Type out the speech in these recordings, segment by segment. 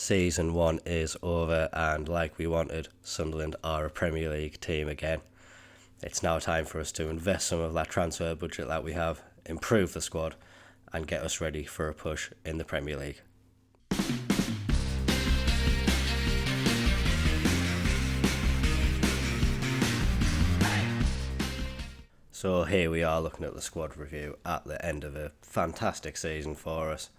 Season 1 is over, and like we wanted, Sunderland are a Premier League team again. It's now time for us to invest some of that transfer budget that we have, improve the squad, and get us ready for a push in the Premier League. So here we are looking at the squad review at the end of a fantastic season for us.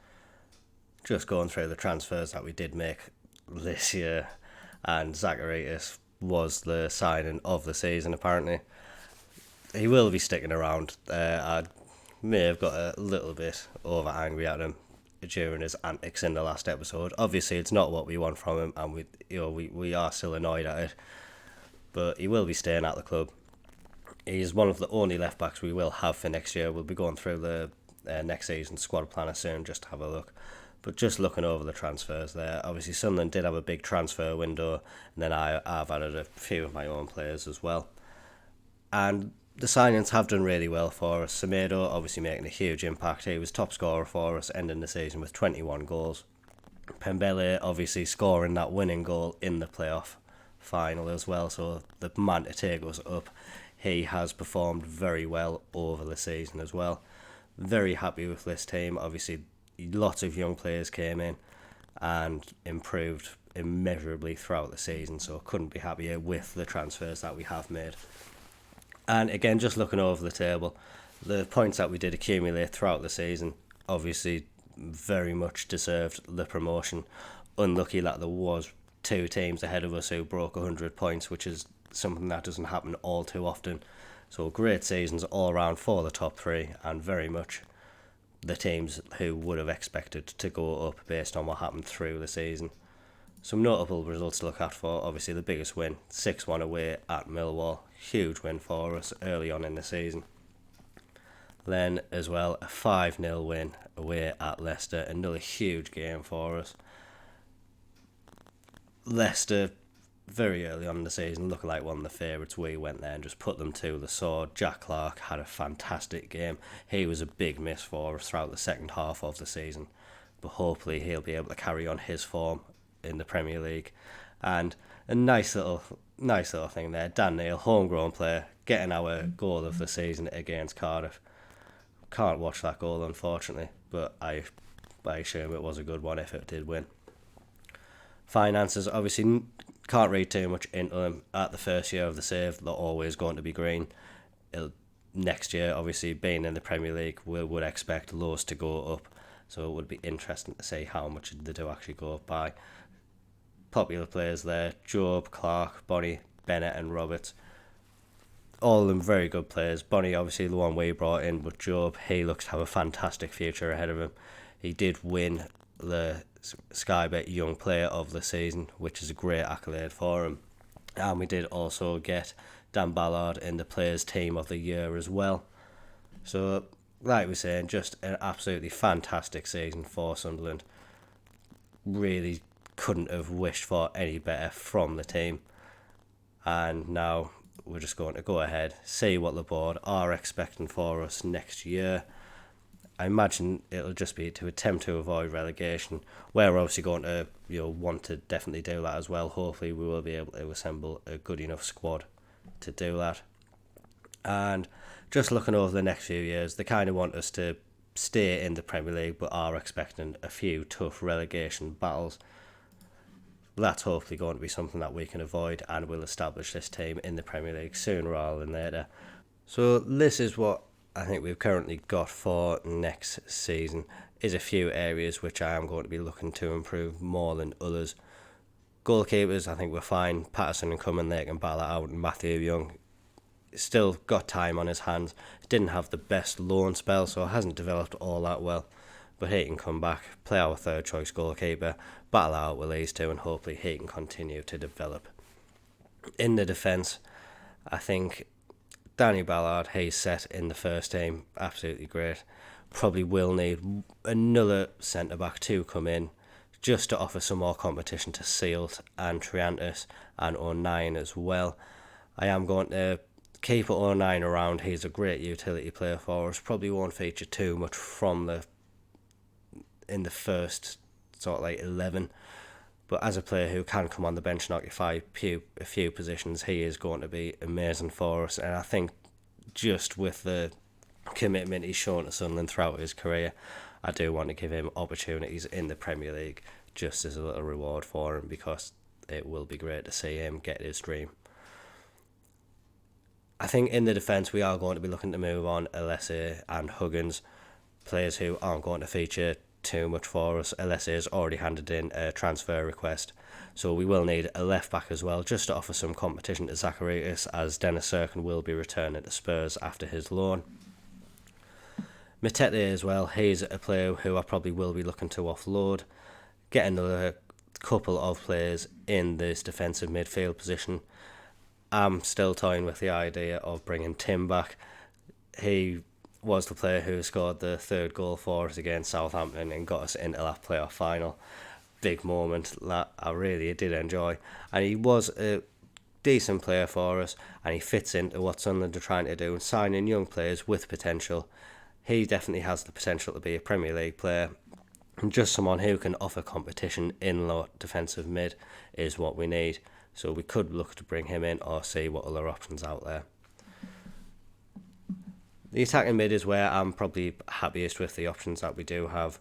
Just going through the transfers that we did make this year, and Zacharias was the signing of the season apparently. He will be sticking around. I may have got a little bit over angry at him during his antics in the last episode. Obviously it's not what we want from him, and we are still annoyed at it, but he will be staying at the club. He's one of the only left backs we will have for next year. We'll be going through the next season's squad planner soon just to have a look. But just looking over the transfers there, obviously Sunderland did have a big transfer window, and then I've added a few of my own players as well. And the signings have done really well for us. Semedo obviously making a huge impact. He was top scorer for us, ending the season with 21 goals. Pembele obviously scoring that winning goal in the playoff final as well, so the man to take us up. He has performed very well over the season as well. Very happy with this team. Obviously lots of young players came in and improved immeasurably throughout the season, so couldn't be happier with the transfers that we have made. And again, just looking over the table, the points that we did accumulate throughout the season obviously very much deserved the promotion. Unlucky that there was two teams ahead of us who broke 100 points, which is something that doesn't happen all too often. So great seasons all around for the top three, and very much the teams who would have expected to go up based on what happened through the season. Some notable results to look at for, obviously the biggest win, 6-1 away at Millwall. Huge win for us early on in the season. Then as well a 5-0 win away at Leicester, another huge game for us. Leicester, very early on in the season, looking like one of the favourites. We went there and just put them to the sword. Jack Clark had a fantastic game. He was a big miss for us throughout the second half of the season, but hopefully he'll be able to carry on his form in the Premier League. And a nice little thing there, Dan Neil, homegrown player, getting our goal of the season against Cardiff. Can't watch that goal unfortunately, but I assume it was a good one if it did win. Finances, obviously can't read too much into them. At the first year of the save, they're always going to be green. Next year, obviously being in the Premier League, we would expect lows to go up, so it would be interesting to see how much they do actually go up by. Popular players there, Job, Clark, Bonnie, Bennett and Roberts. All of them very good players. Bonnie obviously the one we brought in, but Job, he looks to have a fantastic future ahead of him. He did win the Sky Bet Young Player of the Season, which is a great accolade for him. And we did also get Dan Ballard in the Players Team of the Year as well. So, like we were saying, just an absolutely fantastic season for Sunderland. Really couldn't have wished for any better from the team. And now we're just going to go ahead, see what the board are expecting for us next year. I imagine it'll just be to attempt to avoid relegation. We're obviously going to want to definitely do that as well. Hopefully we will be able to assemble a good enough squad to do that. And just looking over the next few years, they kind of want us to stay in the Premier League, but are expecting a few tough relegation battles. That's hopefully going to be something that we can avoid, and will establish this team in the Premier League sooner rather than later. So this is what I think we've currently got for next season. Is a few areas which I am going to be looking to improve more than others. Goalkeepers, I think we're fine. Patterson and Cumming, they can battle it out. And Matthew Young still got time on his hands. Didn't have the best loan spell, so hasn't developed all that well. But he can come back, play our third choice goalkeeper, battle out with these two, and hopefully he can continue to develop. In the defence, I think Danny Ballard, he's set in the first team, absolutely great. Probably will need another centre-back to come in, just to offer some more competition to Sealt and Triantis and O'Nien as well. I am going to keep O'Nien around. He's a great utility player for us. Probably won't feature too much in the first sort of like 11, But as a player who can come on the bench and occupy a few positions, he is going to be amazing for us. And I think just with the commitment he's shown to Sunderland throughout his career, I do want to give him opportunities in the Premier League just as a little reward for him, because it will be great to see him get his dream. I think in the defence we are going to be looking to move on Alessi and Huggins, players who aren't going to feature too much for us. Alessi has already handed in a transfer request, so we will need a left back as well, just to offer some competition to Zacharias, as Dennis Serkin will be returning to Spurs after his loan. Matete as well, he's a player who I probably will be looking to offload, get another couple of players in this defensive midfield position. I'm still toying with the idea of bringing Tim back. He was the player who scored the third goal for us against Southampton and got us into that playoff final. Big moment that I really did enjoy. And he was a decent player for us, and he fits into what Sunderland are trying to do, and signing young players with potential. He definitely has the potential to be a Premier League player, and just someone who can offer competition in low defensive mid is what we need. So we could look to bring him in or see what other options out there. The attacking mid is where I'm probably happiest with the options that we do have.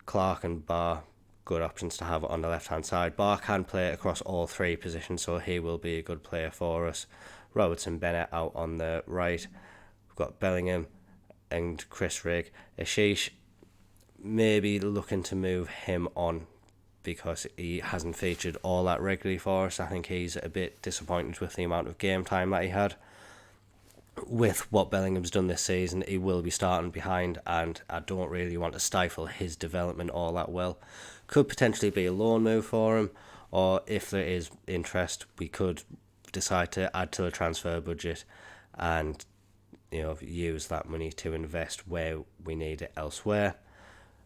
Clark and Barr, good options to have on the left hand side. Barr can play across all three positions, so he will be a good player for us. Robertson Bennett out on the right. We've got Bellingham and Chris Rigg. Ashish, maybe looking to move him on because he hasn't featured all that regularly for us. I think he's a bit disappointed with the amount of game time that he had. With what Bellingham's done this season, he will be starting behind, and I don't really want to stifle his development all that well. Could potentially be a loan move for him, or if there is interest, we could decide to add to the transfer budget and use that money to invest where we need it elsewhere.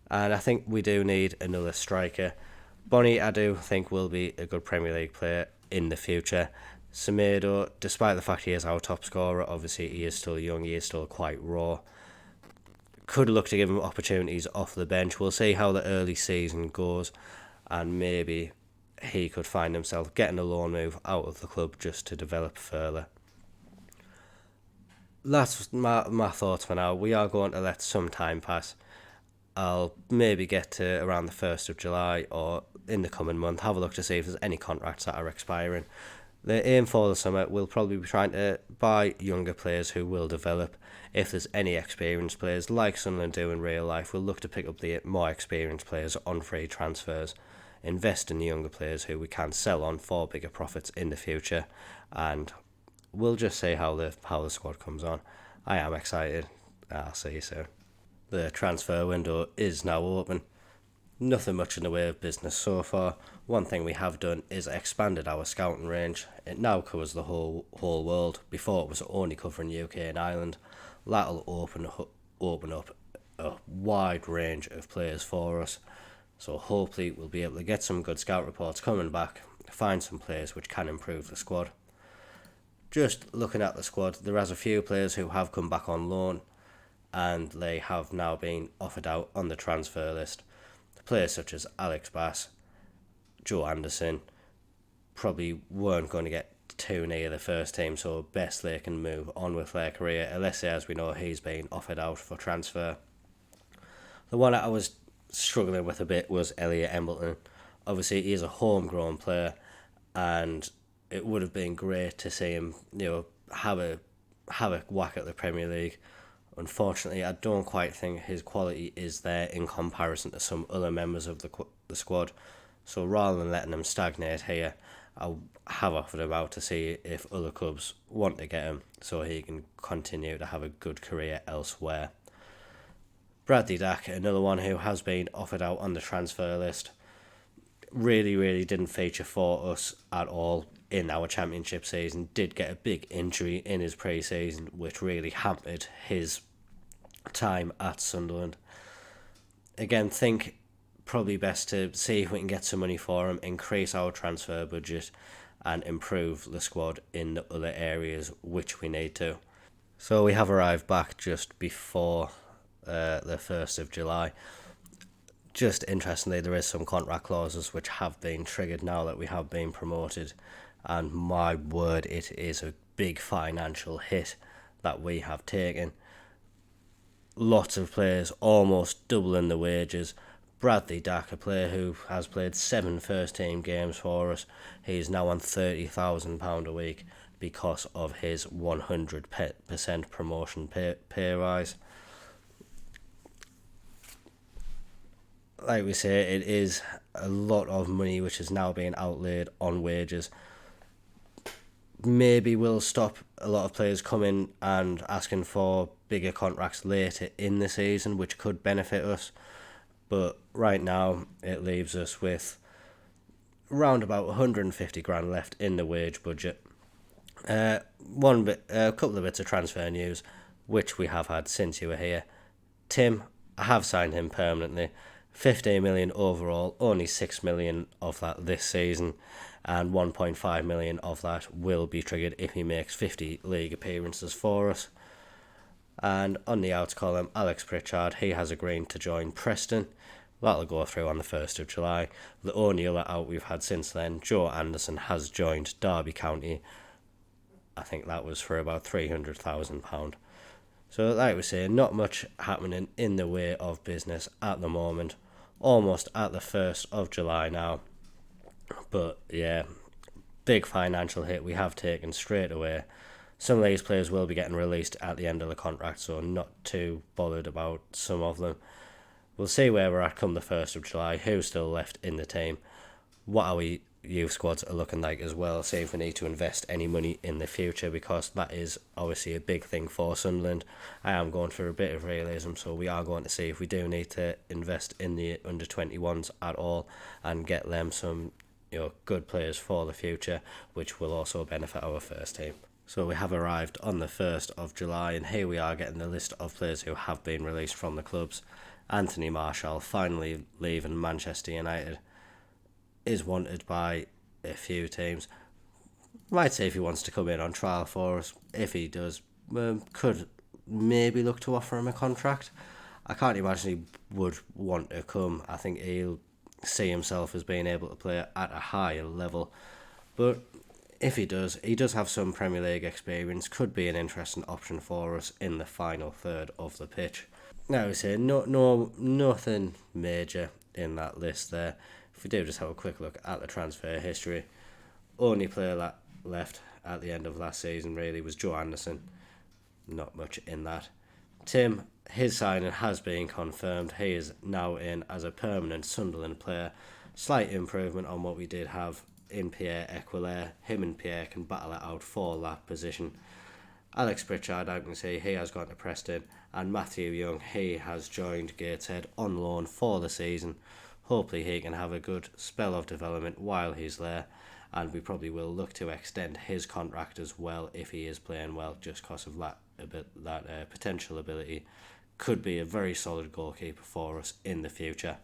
And I think we do need another striker. Bonnie, I do think, will be a good Premier League player in the future. Semedo, despite the fact he is our top scorer, obviously he is still young, he is still quite raw. Could look to give him opportunities off the bench. We'll see how the early season goes, and maybe he could find himself getting a loan move out of the club just to develop further. That's my thoughts for now. We are going to let some time pass. I'll maybe get to around the 1st of July or in the coming month, have a look to see if there's any contracts that are expiring. The aim for the summer will probably be trying to buy younger players who will develop. If there's any experienced players, like Sunderland do in real life, we'll look to pick up the more experienced players on free transfers, invest in the younger players who we can sell on for bigger profits in the future, and we'll just see how the squad comes on. I am excited. I'll see you soon. The transfer window is now open. Nothing much in the way of business so far. One thing we have done is expanded our scouting range. It now covers the whole world. Before it was only covering UK and Ireland. That'll open up a wide range of players for us. So hopefully we'll be able to get some good scout reports coming back, find some players which can improve the squad. Just looking at the squad, there is a few players who have come back on loan, and they have now been offered out on the transfer list. Players such as Alex Bass, Joe Anderson, probably weren't going to get too near the first team, so best they can move on with their career. Alessi, as we know, he's been offered out for transfer. The one that I was struggling with a bit was Elliot Embleton. Obviously, he is a homegrown player, and it would have been great to see him, have a whack at the Premier League. Unfortunately, I don't quite think his quality is there in comparison to some other members of the squad. So rather than letting him stagnate here, I have offered him out to see if other clubs want to get him so he can continue to have a good career elsewhere. Bradley Dack, another one who has been offered out on the transfer list, really didn't feature for us at all in our championship season. Did get a big injury in his pre-season, which really hampered his time at Sunderland. Again, think probably best to see if we can get some money for him, increase our transfer budget, and improve the squad in the other areas which we need to. So we have arrived back just before the 1st of July. Just interestingly, there is some contract clauses which have been triggered now that we have been promoted, and my word, it is a big financial hit that we have taken. Lots of players almost doubling the wages. Bradley Dack, a player who has played 7 first-team games for us, he is now on £30,000 a week because of his 100% promotion pay rise. Like we say, it is a lot of money which is now being outlaid on wages. Maybe we'll stop a lot of players coming and asking for bigger contracts later in the season, which could benefit us. But right now, it leaves us with around about 150 grand left in the wage budget. A couple of bits of transfer news, which we have had since you were here. Tim, I have signed him permanently. 15 million overall, only 6 million of that this season, and 1.5 million of that will be triggered if he makes 50 league appearances for us. And on the outs column, Alex Pritchard, he has agreed to join Preston. That'll go through on the 1st of July. The only other out we've had since then, Joe Anderson, has joined Derby County. I think that was for about £300,000. So like we say, not much happening in the way of business at the moment. Almost at the 1st of July now. But yeah, big financial hit we have taken straight away. Some of these players will be getting released at the end of the contract, so not too bothered about some of them. We'll see where we're at come the 1st of July, who's still left in the team, what our youth squads are looking like as well, see if we need to invest any money in the future, because that is obviously a big thing for Sunderland. I am going for a bit of realism, so we are going to see if we do need to invest in the under-21s at all and get them some good players for the future, which will also benefit our first team. So we have arrived on the 1st of July, and here we are getting the list of players who have been released from the clubs. Anthony Marshall, finally leaving Manchester United, is wanted by a few teams. Might say if he wants to come in on trial for us. If he does, could maybe look to offer him a contract. I can't imagine he would want to come. I think he'll see himself as being able to play at a higher level. But if he does have some Premier League experience, could be an interesting option for us in the final third of the pitch. Now we say nothing major in that list there. If we do just have a quick look at the transfer history, only player that left at the end of last season really was Joe Anderson. Not much in that. Tim, his signing has been confirmed. He is now in as a permanent Sunderland player. Slight improvement on what we did have in Pierre Equilaire. Him and Pierre can battle it out for that position. Alex Pritchard, I can see he has gone to Preston, and Matthew Young, he has joined Gateshead on loan for the season. Hopefully he can have a good spell of development while he's there, and we probably will look to extend his contract as well if he is playing well, just because of that potential ability. Could be a very solid goalkeeper for us in the future,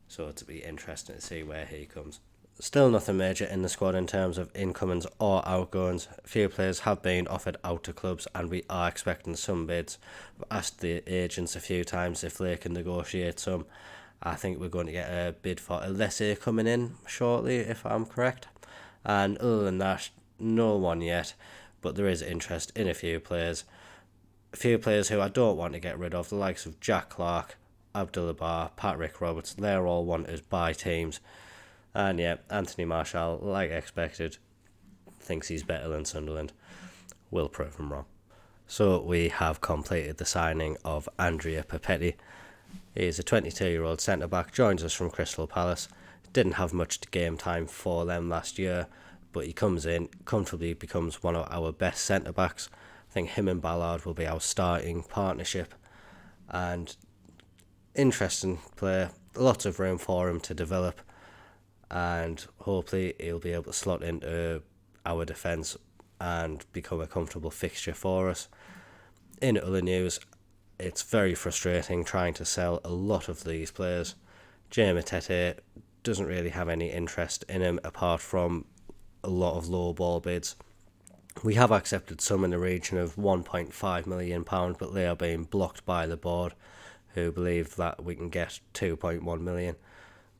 so it'll be interesting to see where he comes. Still nothing major in the squad in terms of incomings or outgoings. A few players have been offered out to clubs, and we are expecting some bids. We've asked the agents a few times if they can negotiate some. I think we're going to get a bid for Alessia coming in shortly, if I'm correct. And other than that, no one yet, but there is interest in a few players. A few players who I don't want to get rid of, the likes of Jack Clark, Abdullah Bar, Patrick Roberts, they're all wanted by teams. And yeah, Anthony Marshall, like expected, thinks he's better than Sunderland. Will prove him wrong. So we have completed the signing of Andrea Papetti. He is a 22-year-old centre-back, joins us from Crystal Palace. Didn't have much game time for them last year, but he comes in, comfortably becomes one of our best centre-backs. I think him and Ballard will be our starting partnership. And interesting player, lots of room for him to develop. And hopefully he'll be able to slot into our defence and become a comfortable fixture for us. In other news, it's very frustrating trying to sell a lot of these players. Jamie Tete doesn't really have any interest in him apart from a lot of low ball bids. We have accepted some in the region of £1.5 million, but they are being blocked by the board, who believe that we can get 2.1 million.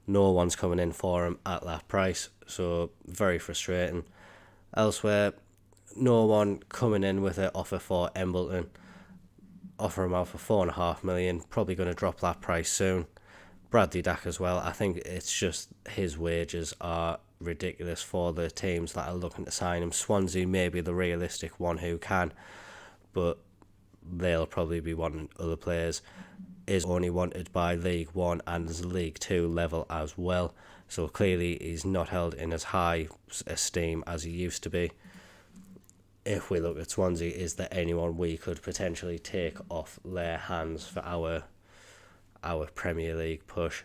No one's coming in for him at that price, so very frustrating. Elsewhere, no one coming in with an offer for Embleton. Offer him out for 4.5 million, probably going to drop that price soon. Bradley Dack as well. I think it's just his wages are ridiculous for the teams that are looking to sign him. Swansea may be the realistic one who can, but they'll probably be wanting other players. Is only wanted by League One and League Two level as well, so clearly he's not held in as high esteem as he used to be. If we look at Swansea, is there anyone we could potentially take off their hands for our Premier League push?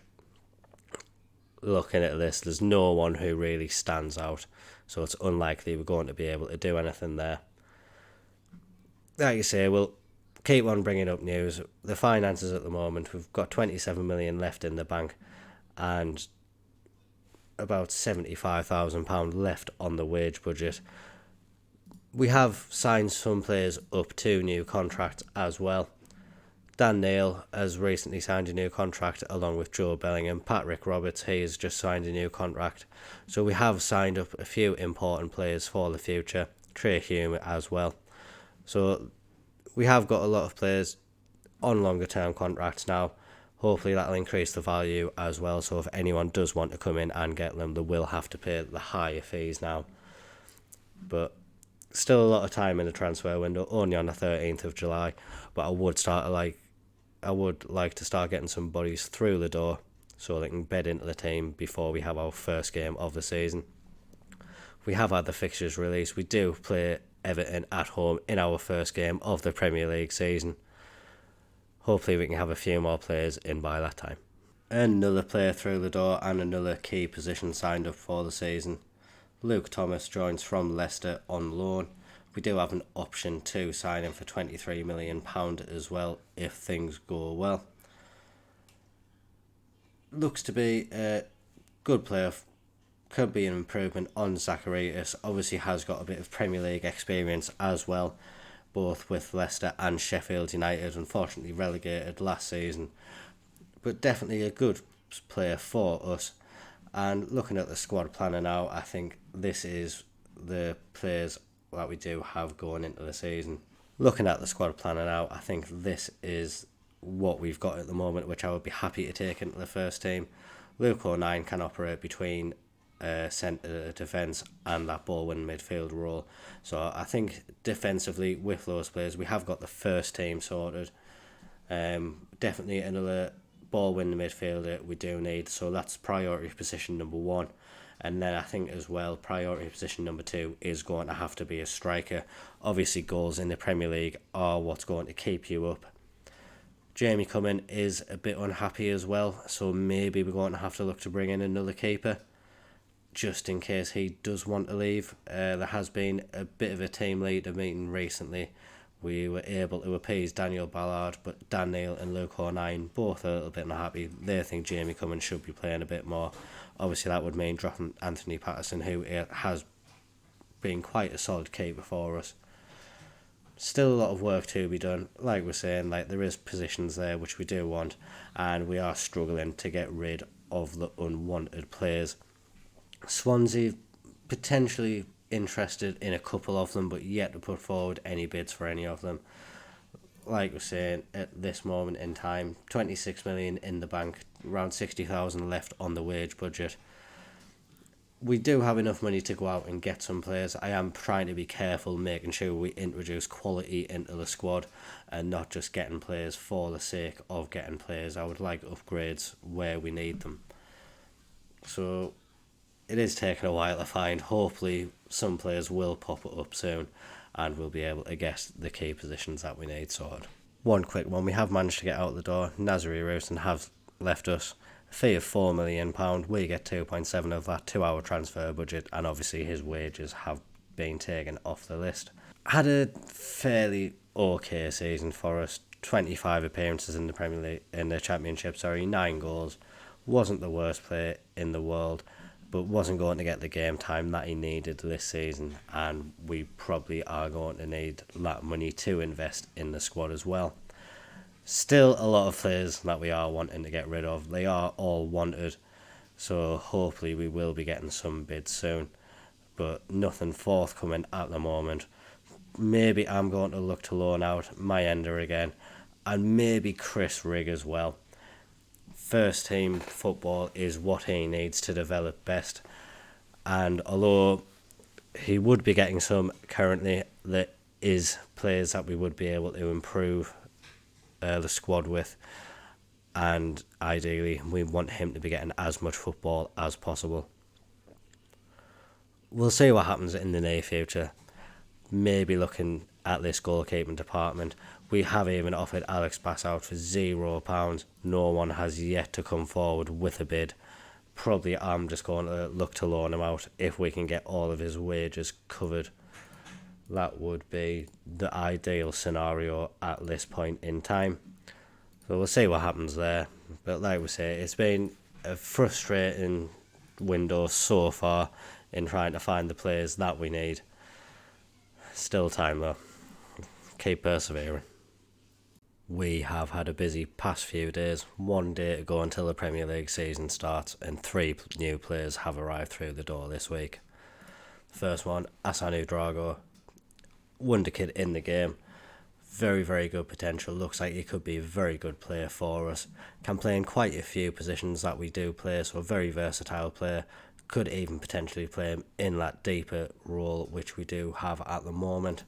Looking at this, there's no one who really stands out, so it's unlikely we're going to be able to do anything there. Like you say, we'll keep on bringing up news. The finances at the moment, we've got 27 million left in the bank and about £75,000 left on the wage budget. We have signed some players up to new contracts as well. Dan Neil has recently signed a new contract along with Joe Bellingham. Patrick Roberts, he has just signed a new contract. So we have signed up a few important players for the future. Trey Hume as well. So we have got a lot of players on longer term contracts now. Hopefully that'll increase the value as well. So if anyone does want to come in and get them, they will have to pay the higher fees now. But still a lot of time in the transfer window, only on the 13th of July. But I would like to start getting some bodies through the door so they can bed into the team before we have our first game of the season. We have had the fixtures released. We do play Everton at home in our first game of the Premier League season. Hopefully we can have a few more players in by that time. Another player through the door and another key position signed up for the season. Luke Thomas joins from Leicester on loan. We do have an option to sign him for £23 million as well if things go well. Looks to be a good player. Could be an improvement on Zacharias. Obviously has got a bit of Premier League experience as well, both with Leicester and Sheffield United, unfortunately relegated last season. But definitely a good player for us. And looking at the squad planner now, I think this is the players that we do have going into the season. Looking at the squad planner now, I think this is what we've got at the moment, which I would be happy to take into the first team. Luke O'Nien can operate between centre defence and that ball-winning midfield role. So I think defensively with those players, we have got the first team sorted. Definitely another ball-winning midfielder we do need, so that's priority position number 1. And then I think as well, priority position number 2 is going to have to be a striker. Obviously goals in the Premier League are what's going to keep you up. Jamie Cumming is a bit unhappy as well, so maybe we're going to have to look to bring in another keeper, just in case he does want to leave. There has been a bit of a team leader meeting recently. We were able to appease Daniel Ballard, but Dan Neil and Luke O'Nien both are a little bit unhappy. They think Jamie Cummins should be playing a bit more. Obviously that would mean dropping Anthony Patterson, who has been quite a solid keeper for us. Still a lot of work to be done. Like we're saying, there is positions there which we do want, and we are struggling to get rid of the unwanted players. Swansea potentially interested in a couple of them, but yet to put forward any bids for any of them. Like we're saying, at this moment in time, 26 million in the bank, around 60,000 left on the wage budget. We do have enough money to go out and get some players. I am trying to be careful, making sure we introduce quality into the squad and not just getting players for the sake of getting players. I would like upgrades where we need them. So it is taking a while to find. Hopefully some players will pop up soon and we'll be able to get the key positions that we need sorted. One quick one, we have managed to get out the door. Nazari Rowson have left us a fee of £4 million. We get 2.7 of that to our transfer budget, and obviously his wages have been taken off the list. Had a fairly okay season for us. 25 appearances in the Premier League, in the Championship, 9 goals. Wasn't the worst player in the world, but wasn't going to get the game time that he needed this season, and we probably are going to need that money to invest in the squad as well. Still a lot of players that we are wanting to get rid of. They are all wanted, so hopefully we will be getting some bids soon. But nothing forthcoming at the moment. Maybe I'm going to look to loan out my ender again, and maybe Chris Rigg as well. First team football is what he needs to develop best, and although he would be getting some currently, there is players that we would be able to improve the squad with, and ideally we want him to be getting as much football as possible. We'll see what happens in the near future. Maybe looking at this goalkeeping department. We have even offered Alex Bass out for £0. No one has yet to come forward with a bid. Probably I'm just going to look to loan him out if we can get all of his wages covered. That would be the ideal scenario at this point in time. So we'll see what happens there. But like we say, it's been a frustrating window so far in trying to find the players that we need. Still time though. Keep persevering. We have had a busy past few days. 1 day to go until the Premier League season starts, and 3 new players have arrived through the door this week. First one, Asanu Drago. Wonder kid in the game. Very, very good potential. Looks like he could be a very good player for us. Can play in quite a few positions that we do play, so a very versatile player. Could even potentially play him in that deeper role which we do have at the moment.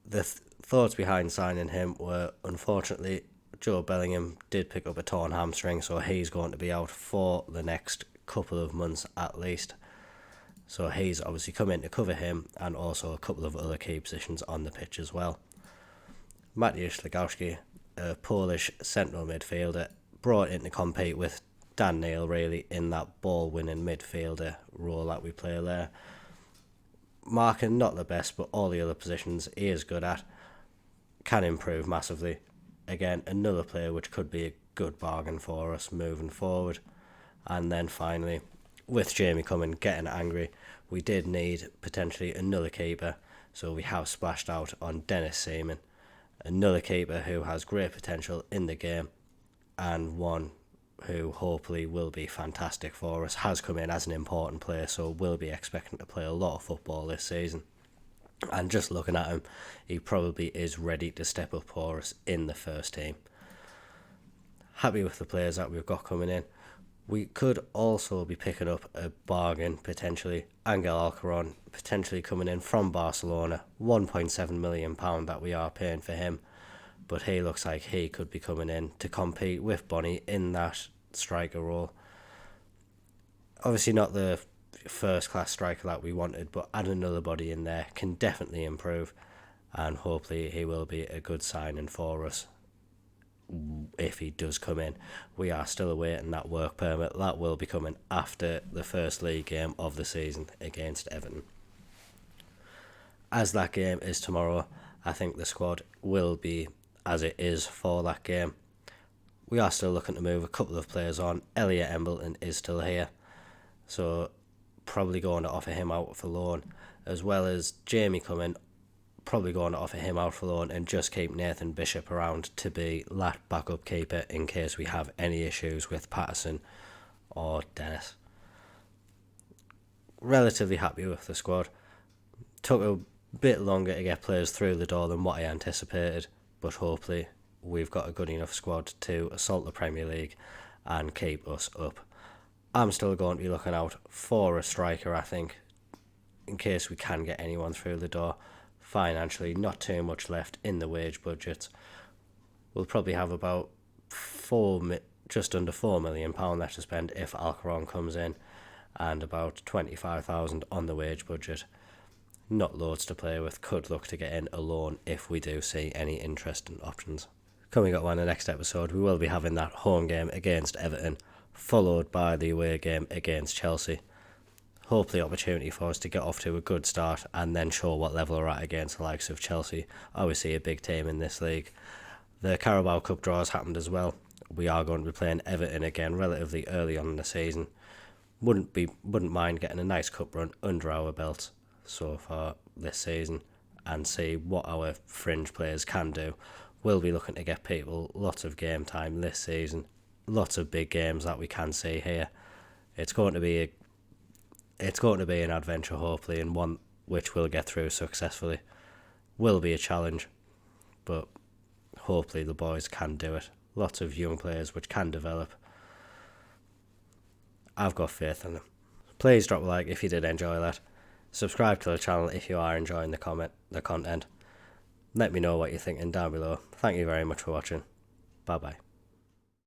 The thoughts behind signing him were, unfortunately, Joe Bellingham did pick up a torn hamstring, so he's going to be out for the next couple of months at least. So he's obviously come in to cover him, and also a couple of other key positions on the pitch as well. Mateusz Legowski, a Polish central midfielder, brought in to compete with Dan Neil really in that ball-winning midfielder role that we play there. Marking not the best, but all the other positions he is good at. Can improve massively. Again, another player which could be a good bargain for us moving forward. And then finally, with Jamie coming, getting angry, we did need potentially another keeper, so we have splashed out on Dennis Seaman, another keeper who has great potential in the game, and one who hopefully will be fantastic for us. Has come in as an important player, so will be expecting to play a lot of football this season. And just looking at him, he probably is ready to step up for us in the first team. Happy with the players that we've got coming in. We could also be picking up a bargain, potentially. Angel Alcaron, potentially coming in from Barcelona. £1.7 million that we are paying for him. But he looks like he could be coming in to compete with Bonnie in that striker role. Obviously not the first class striker that we wanted, but add another body in there can definitely improve, and hopefully he will be a good signing for us if he does come in. We are still awaiting that work permit. That will be coming after the first league game of the season against Everton. As that game is tomorrow, I think the squad will be as it is for that game. We are still looking to move a couple of players on. Elliot Embleton is still here, so probably going to offer him out for loan, as well as Jamie coming, probably going to offer him out for loan and just keep Nathan Bishop around to be that backup keeper in case we have any issues with Patterson or Dennis. Relatively happy with the squad. Took a bit longer to get players through the door than what I anticipated, but hopefully we've got a good enough squad to assault the Premier League and keep us up. I'm still going to be looking out for a striker, I think, in case we can get anyone through the door. Financially, not too much left in the wage budget. We'll probably have about just under £4 million left to spend if Alcaron comes in, and about 25,000 on the wage budget. Not loads to play with. Could look to get in a loan if we do see any interesting options. Coming up on the next episode, we will be having that home game against Everton, followed by the away game against Chelsea. Hopefully opportunity for us to get off to a good start and then show what level we're at against the likes of Chelsea. Obviously a big team in this league. The Carabao Cup draws happened as well. We are going to be playing Everton again relatively early on in the season. Wouldn't mind getting a nice cup run under our belts so far this season and see what our fringe players can do. We'll be looking to get people lots of game time this season, lots of big games that we can see here. It's going to be an adventure, hopefully, and one which we'll get through successfully. Will be a challenge, but hopefully the boys can do it. Lots of young players which can develop. I've got faith in them. Please drop a like if you did enjoy that. Subscribe to the channel if you are enjoying the content. Let me know what you're thinking down below. Thank you very much for watching. Bye bye.